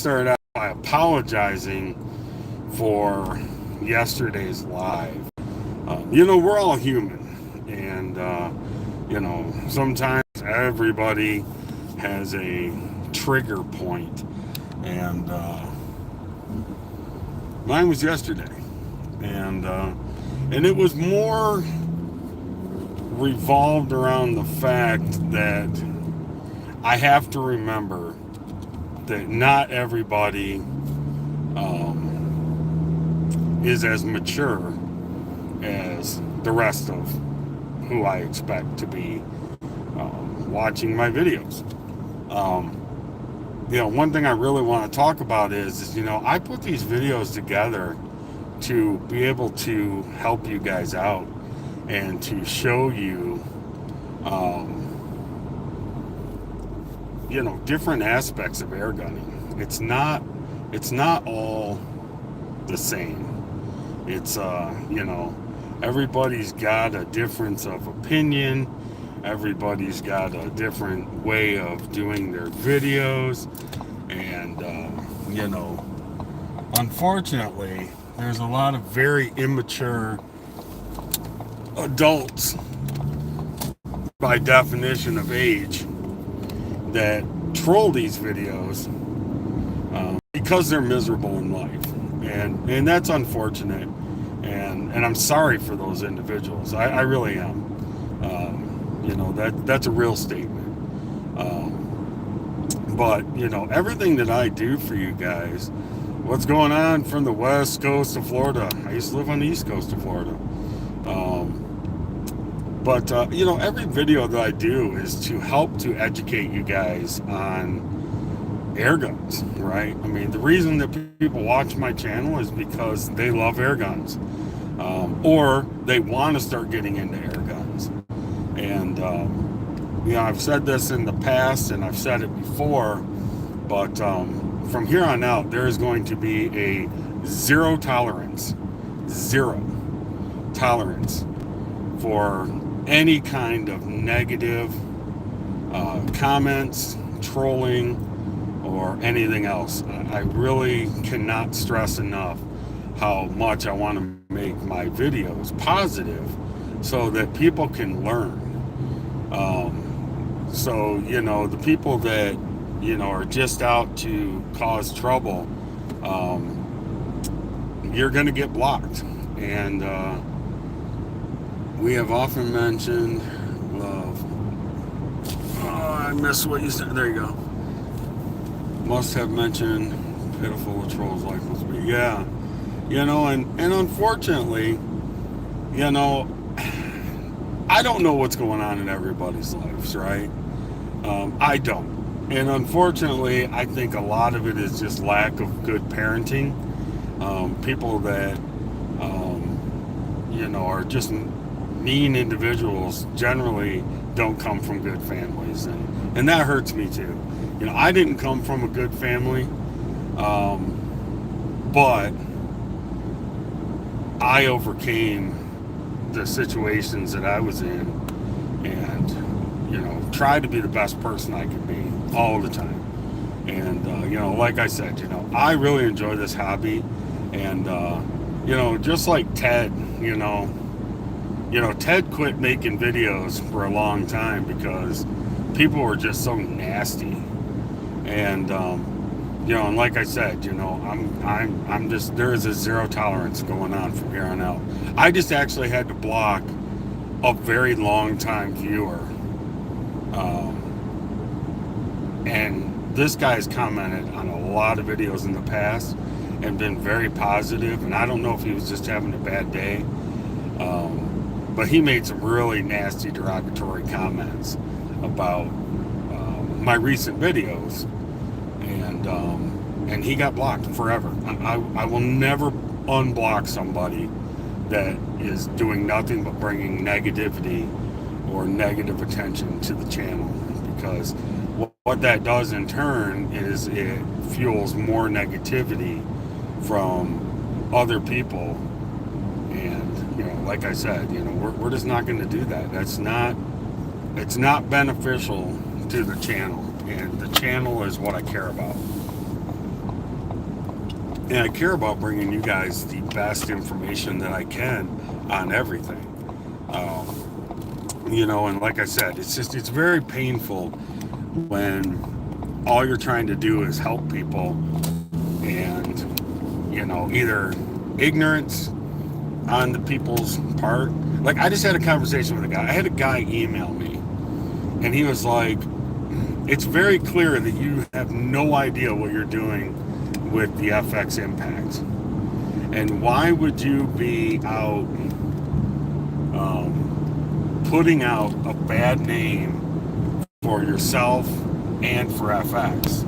start out by apologizing for yesterday's live. We're all human, and sometimes everybody has a trigger point, and mine was yesterday, and it was more revolved around the fact that I have to remember that not everybody is as mature as the rest of who I expect to be watching my videos. One thing I really want to talk about is I put these videos together to be able to help you guys out and to show you different aspects of air gunning. It's not all the same. It's everybody's got a difference of opinion. Everybody's got a different way of doing their videos, and unfortunately there's a lot of very immature adults by definition of age that troll these videos because they're miserable in life, and that's unfortunate, and I'm sorry for those individuals. I really am. That's a real statement. But everything that I do for you guys, what's going on from the west coast of Florida? I used to live on the east coast of Florida. But every video that I do is to help to educate you guys on air guns, right? I mean, the reason that people watch my channel is because they love air guns, or they want to start getting into air guns. And I've said this in the past, and I've said it before, but from here on out, there is going to be a zero tolerance for any kind of negative comments, trolling, or anything else. I really cannot stress enough how much I want to make my videos positive so that people can learn. So the people that are just out to cause trouble, you're going to get blocked. And we have often mentioned love. Oh, I missed what you said. There you go. Must have mentioned pitiful trolls like this. But yeah, and unfortunately, I don't know what's going on in everybody's lives, right? I don't. And unfortunately, I think a lot of it is just lack of good parenting. People that, are just mean individuals generally don't come from good families. And that hurts me too. I didn't come from a good family, but I overcame the situations that I was in, and tried to be the best person I could be all the time. And like I said, I really enjoy this hobby, and just like Ted, Ted quit making videos for a long time because people were just so nasty. And and like I said, I'm just, there is a zero tolerance going on from here on out. I just actually had to block a very long time viewer, and this guy's commented on a lot of videos in the past and been very positive, and I don't know if he was just having a bad day, but he made some really nasty derogatory comments about my recent videos, and he got blocked forever. I will never unblock somebody that is doing nothing but bringing negativity or negative attention to the channel, because what that does in turn is it fuels more negativity from other people. And like I said, we're just not going to do that. It's not beneficial to the channel, and the channel is what I care about. And I care about bringing you guys the best information that I can on everything. You know, and like I said, it's very painful when all you're trying to do is help people, and, you know, either ignorance on the people's part. Like, I just had a conversation with a guy. I had a guy email me, and he was like, it's very clear that you have no idea what you're doing with the FX impacts. And why would you be out putting out a bad name for yourself and for FX?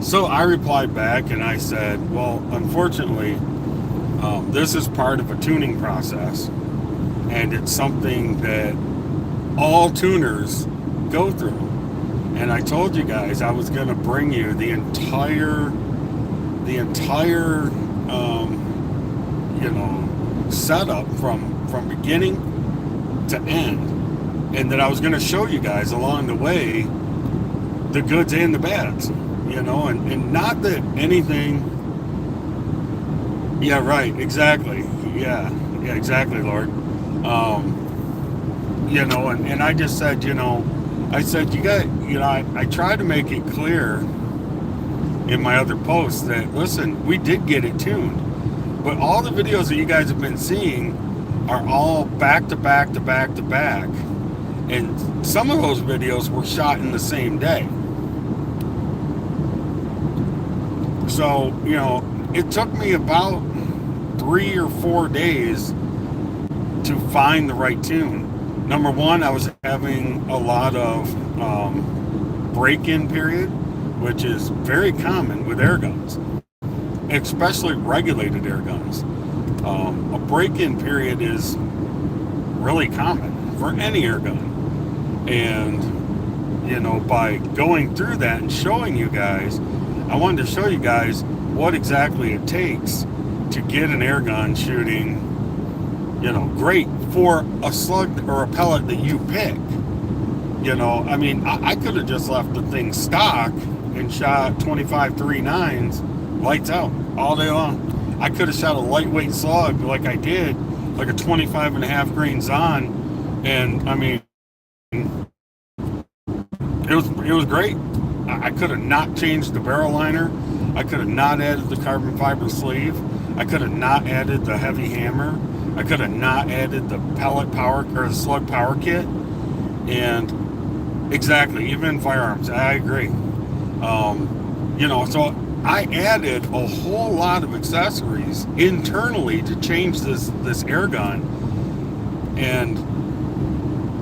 So I replied back and I said, well, unfortunately, this is part of a tuning process, and it's something that all tuners go through. And I told you guys I was going to bring you the entire you know, setup from beginning to end, and that I was going to show you guys along the way the goods and the bads, you know, and not that anything. Yeah, right, exactly. Yeah, exactly, Lord. You know, and I just said, you know, I said, you got, you know, I tried to make it clear in my other posts that, listen, we did get it tuned, but all the videos that you guys have been seeing are all back to back to back to back, and some of those videos were shot in the same day. So, you know, it took me about 3 or 4 days to find the right tune. Number one, I was having a lot of break-in period, which is very common with air guns, especially regulated air guns. A break-in period is really common for any air gun. And, you know, by going through that and showing you guys, I wanted to show you guys what exactly it takes to get an air gun shooting, you know, great for a slug or a pellet that you pick. You know, I mean, I could have just left the thing stock and shot 25 3.9s lights out all day long. I could have shot a lightweight slug like I did, like a 25.5 grain Zahn, and I mean, it was great. I could have not changed the barrel liner. I could have not added the carbon fiber sleeve. I could have not added the heavy hammer. I could have not added the pellet power or the slug power kit. And exactly, even firearms, I agree. You know, so I added a whole lot of accessories internally to change this air gun. And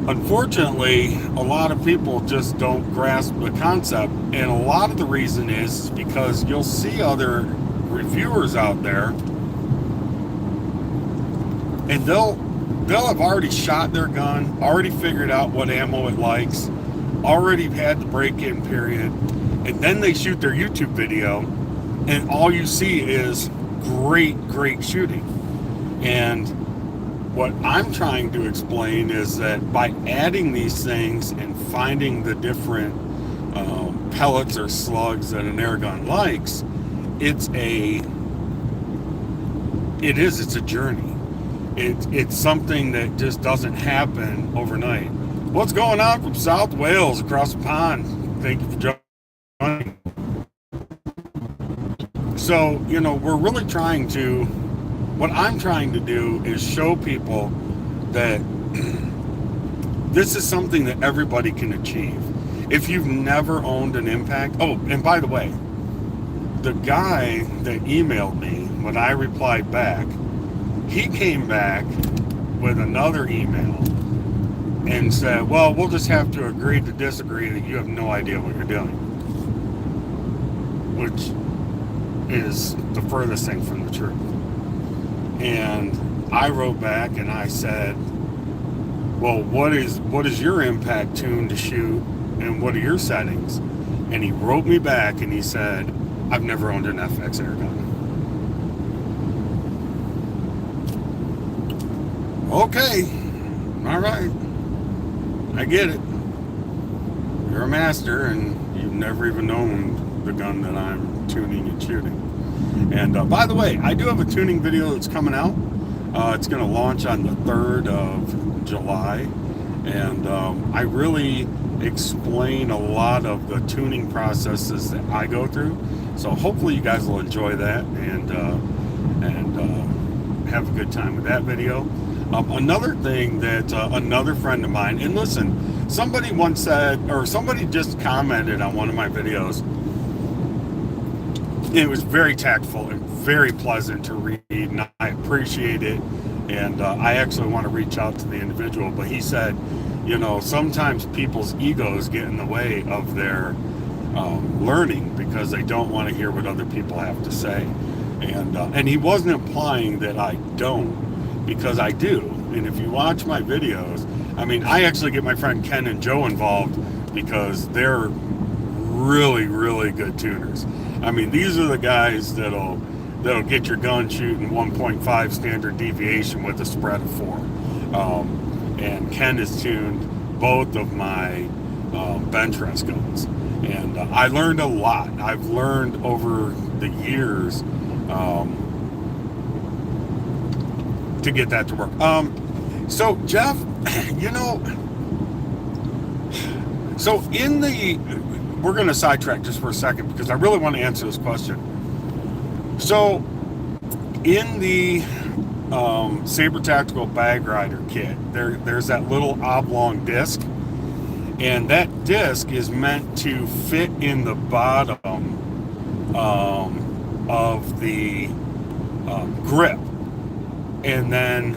unfortunately, a lot of people just don't grasp the concept. And a lot of the reason is because you'll see other reviewers out there, and they'll have already shot their gun, already figured out what ammo it likes, already had the break-in period, and then they shoot their YouTube video, and all you see is great shooting. And what I'm trying to explain is that by adding these things and finding the different pellets or slugs that an air gun likes, it's a journey. It's something that just doesn't happen overnight. What's going on from South Wales across the pond? Thank you for joining. So, you know, we're really trying to, what I'm trying to do is show people that this is something that everybody can achieve. If you've never owned an impact, oh, and by the way, the guy that emailed me, when I replied back, he came back with another email and said, well, we'll just have to agree to disagree that you have no idea what you're doing, which is the furthest thing from the truth. And I wrote back and I said, well, what is your impact tune to shoot, and what are your settings? And he wrote me back and he said, I've never owned an FX air gun. Okay, all right, I get it. You're a master and you've never even owned the gun that I'm tuning and shooting. And by the way, I do have a tuning video that's coming out. It's going to launch on the 3rd of July, and I really explain a lot of the tuning processes that I go through. So hopefully you guys will enjoy that and have a good time with that video. Another thing that another friend of mine, and listen, somebody once said, or somebody just commented on one of my videos. It was very tactful and very pleasant to read, and I appreciate it. And I actually want to reach out to the individual, but he said, you know, sometimes people's egos get in the way of their learning because they don't want to hear what other people have to say. And he wasn't implying that I don't, because I do. And if you watch my videos, I mean, I actually get my friend Ken and Joe involved because they're really, really good tuners. I mean, these are the guys that'll get your gun shooting 1.5 standard deviation with a spread of 4. And Ken has tuned both of my bench rest guns. And I learned a lot. I've learned over the years to get that to work. So Jeff, you know, so in the, we're going to sidetrack just for a second because I really want to answer this question. So in the Saber Tactical Bag Rider kit, there's that little oblong disc, and that disc is meant to fit in the bottom of the grip, and then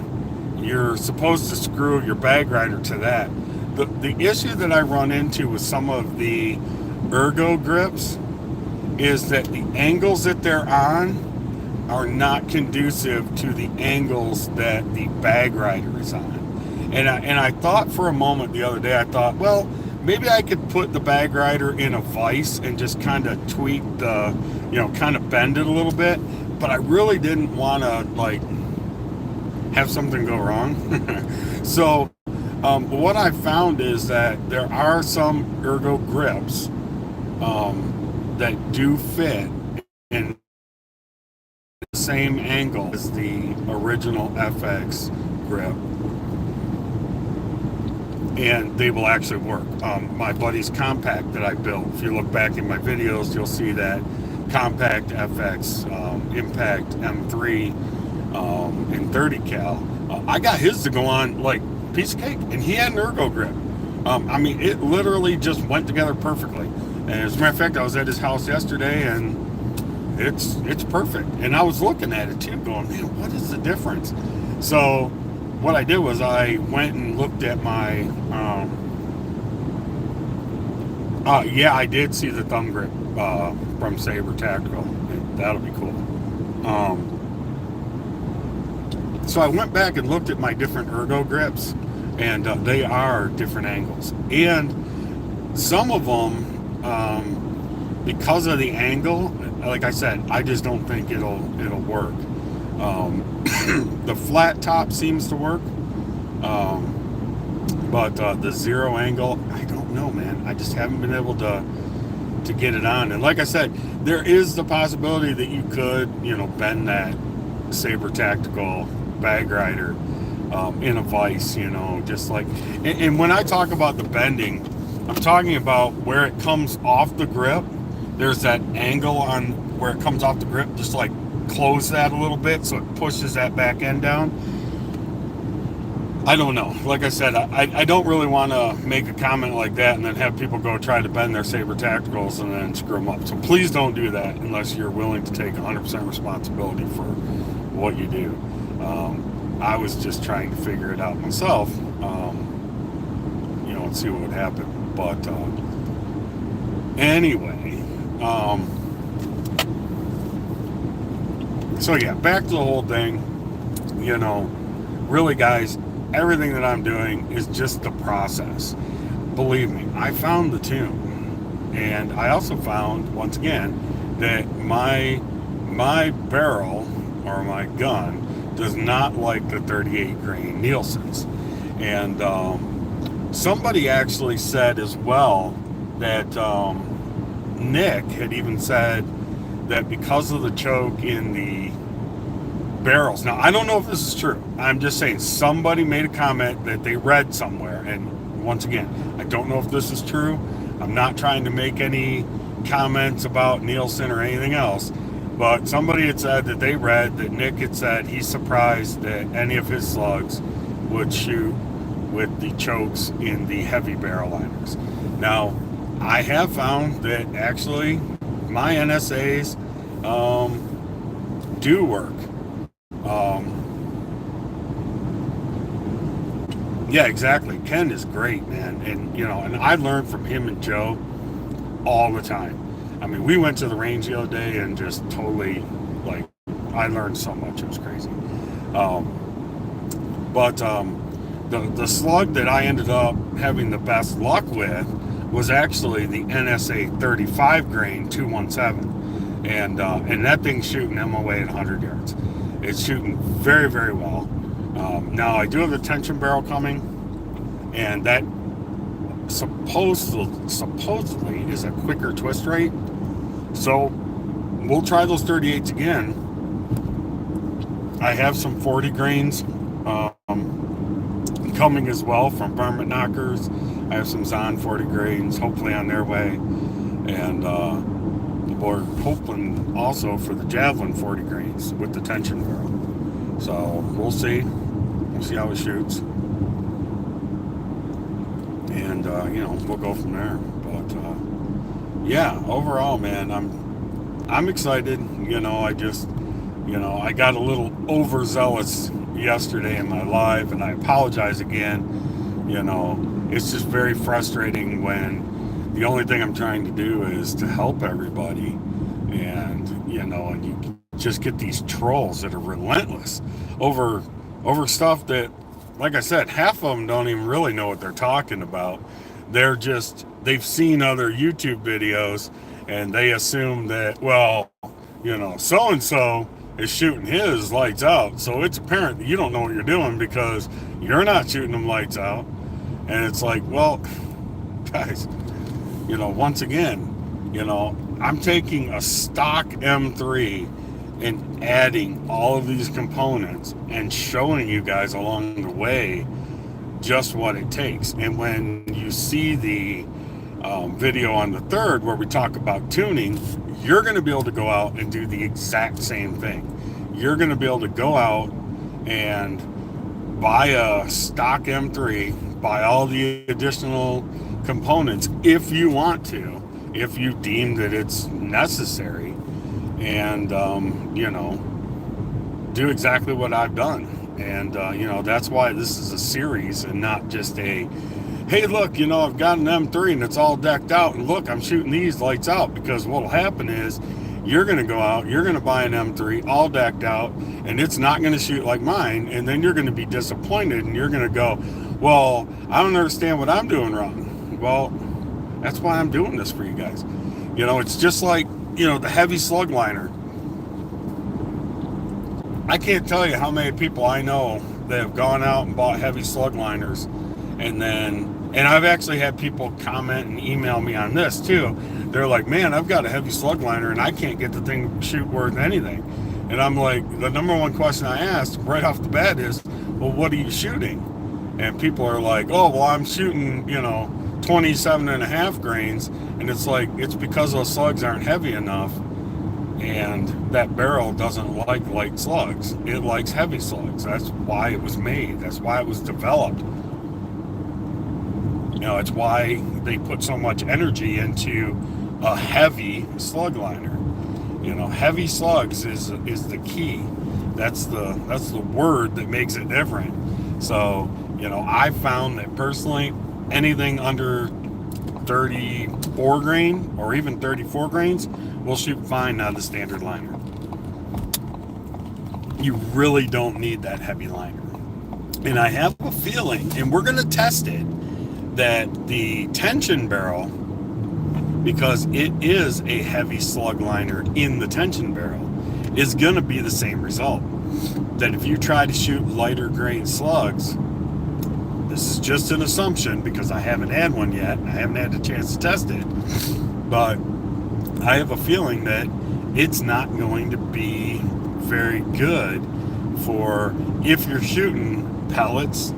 you're supposed to screw your bag rider to that. The issue that I run into with some of the ergo grips is that the angles that they're on are not conducive to the angles that the bag rider is on. And I thought for a moment the other day, I thought, well, maybe I could put the bag rider in a vise and just kind of tweak the, you know, kind of bend it a little bit. But I really didn't want to, like, have something go wrong. So what I found is that there are some ergo grips that do fit in the same angle as the original FX grip, and they will actually work. My buddy's compact that I built, if you look back in my videos, you'll see that compact FX Impact M3 in 30 cal. I got his to go on like piece of cake, and he had an ergo grip. I mean, it literally just went together perfectly. And as a matter of fact, I was at his house yesterday, and it's perfect. And I was looking at it too, going, man, what is the difference? So what I did was I went and looked at my yeah, I did see the thumb grip from Saber Tactical. That'll be cool. So I went back and looked at my different ergo grips, and they are different angles. And some of them, because of the angle, like I said, I just don't think it'll work. The flat top seems to work, but the zero angle, I don't know, man. I just haven't been able to get it on. And like I said, there is the possibility that you could, you know, bend that Saber Tactical bag rider in a vise, you know, just like, and when I talk about the bending, I'm talking about where it comes off the grip. There's that angle on where it comes off the grip, just like close that a little bit so it pushes that back end down. I don't know. Like I said, I don't really want to make a comment like that and then have people go try to bend their Saber Tacticals and then screw them up. So please don't do that unless you're willing to take 100% responsibility for what you do. I was just trying to figure it out myself, you know, and see what would happen. But anyway, so yeah, back to the whole thing. You know, really, guys, everything that I'm doing is just the process. Believe me, I found the tune, and I also found, once again, that my barrel or my gun does not like the 38 grain Nielsen's. And somebody actually said as well that Nick had even said that because of the choke in the barrels. Now, I don't know if this is true. I'm just saying somebody made a comment that they read somewhere. And once again, I don't know if this is true. I'm not trying to make any comments about Nielsen or anything else. But somebody had said that they read that Nick had said he's surprised that any of his slugs would shoot with the chokes in the heavy barrel liners. Now, I have found that actually my NSAs do work. Yeah, exactly. Ken is great, man. And, and I learned from him and Joe all the time. I mean, we went to the range the other day and just totally, I learned so much. It was crazy. But the slug that I ended up having the best luck with was actually the NSA 35 grain 217. And that thing's shooting MOA at 100 yards. It's shooting very, very well. Now, I do have the tension barrel coming, and that supposedly is a quicker twist rate. So we'll try those 38s again. I have some 40 grains coming as well from Varmint Knockers. I have some Zon 40 grains, hopefully on their way. And we're hoping also for the Javelin 40 grains with the tension barrel. So we'll see. We'll see how it shoots. And, we'll go from there. But, yeah, overall, man, I'm excited. I got a little overzealous yesterday in my live, and I apologize again. It's just very frustrating when the only thing I'm trying to do is to help everybody. And you just get these trolls that are relentless over stuff that, like I said, half of them don't even really know what they're talking about. They've seen other YouTube videos and they assume that, so-and-so is shooting his lights out. So it's apparent that you don't know what you're doing because you're not shooting them lights out. And it's like, well, guys, once again, I'm taking a stock M3 and adding all of these components and showing you guys along the way just what it takes. And when you see the video on the 3rd where we talk about tuning, you're going to be able to go out and do the exact same thing. You're going to be able to go out and buy a stock M3, buy all the additional components if you want to, if you deem that it's necessary, and do exactly what I've done. And that's why this is a series and not just a, hey, look, I've got an M3 and it's all decked out, and look, I'm shooting these lights out. Because what'll happen is you're going to go out, you're going to buy an M3 all decked out, and it's not going to shoot like mine, and then you're going to be disappointed, and you're going to go, well, I don't understand what I'm doing wrong. Well, that's why I'm doing this for you guys. It's just like, the heavy slug liner. I can't tell you how many people I know that have gone out and bought heavy slug liners, and I've actually had people comment and email me on this too. They're like, man, I've got a heavy slug liner and I can't get the thing to shoot worth anything. And I'm like, the number one question I asked right off the bat is, well, what are you shooting? And people are like, oh, well, I'm shooting, 27.5 grains. And it's like, it's because those slugs aren't heavy enough. And that barrel doesn't like light slugs. It likes heavy slugs. That's why it was made. That's why it was developed. It's why they put so much energy into a heavy slug liner. Heavy slugs is the key. That's the word that makes it different. So, I found that personally, anything under 34 grain or even 34 grains will shoot fine out of the standard liner. You really don't need that heavy liner. And I have a feeling, and we're going to test it, that the tension barrel, because it is a heavy slug liner in the tension barrel, is going to be the same result. That if you try to shoot lighter grain slugs, this is just an assumption because I haven't had one yet, and I haven't had a chance to test it, but I have a feeling that it's not going to be very good for if you're shooting pellets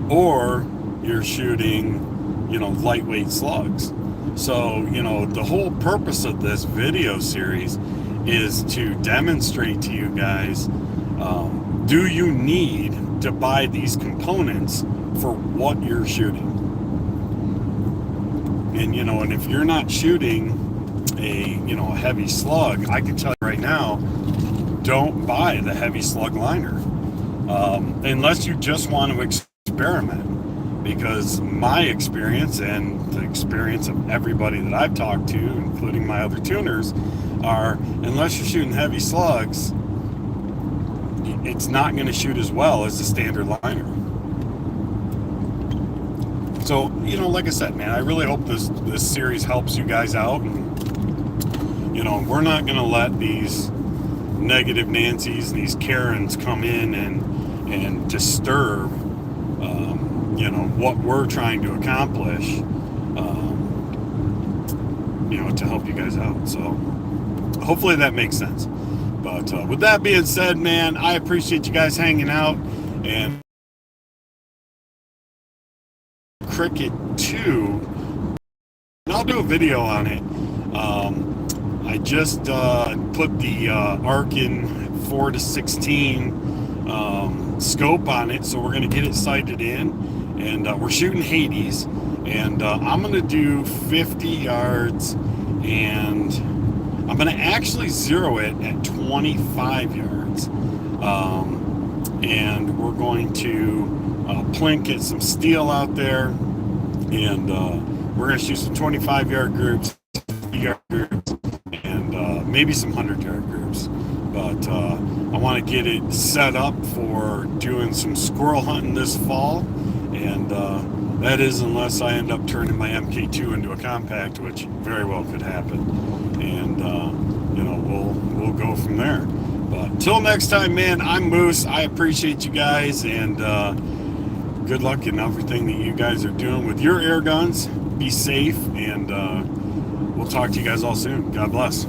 or you're shooting, lightweight slugs. So, the whole purpose of this video series is to demonstrate to you guys, do you need to buy these components for what you're shooting? And if you're not shooting a heavy slug, I can tell you right now, don't buy the heavy slug liner, unless you just want to experiment. Because my experience and the experience of everybody that I've talked to, including my other tuners, are unless you're shooting heavy slugs, it's not going to shoot as well as the standard liner. So, like I said, man, I really hope this series helps you guys out. And, we're not going to let these negative Nancys, these Karens come in and disturb what we're trying to accomplish, to help you guys out. So hopefully that makes sense. But with that being said, man, I appreciate you guys hanging out. And Cricket 2, and I'll do a video on it. I just put the Arkin 4 to 16 scope on it, so we're going to get it sighted in. And we're shooting Hades, and I'm going to do 50 yards, and I'm going to actually zero it at 25 yards. And we're going to plinket some steel out there, and we're going to shoot some 25-yard groups, 50-yard groups, and maybe some 100-yard groups. But I want to get it set up for doing some squirrel hunting this fall. And that is unless I end up turning my MK2 into a compact, which very well could happen. And, we'll go from there. But until next time, man, I'm Moose. I appreciate you guys, and good luck in everything that you guys are doing with your air guns. Be safe, and we'll talk to you guys all soon. God bless.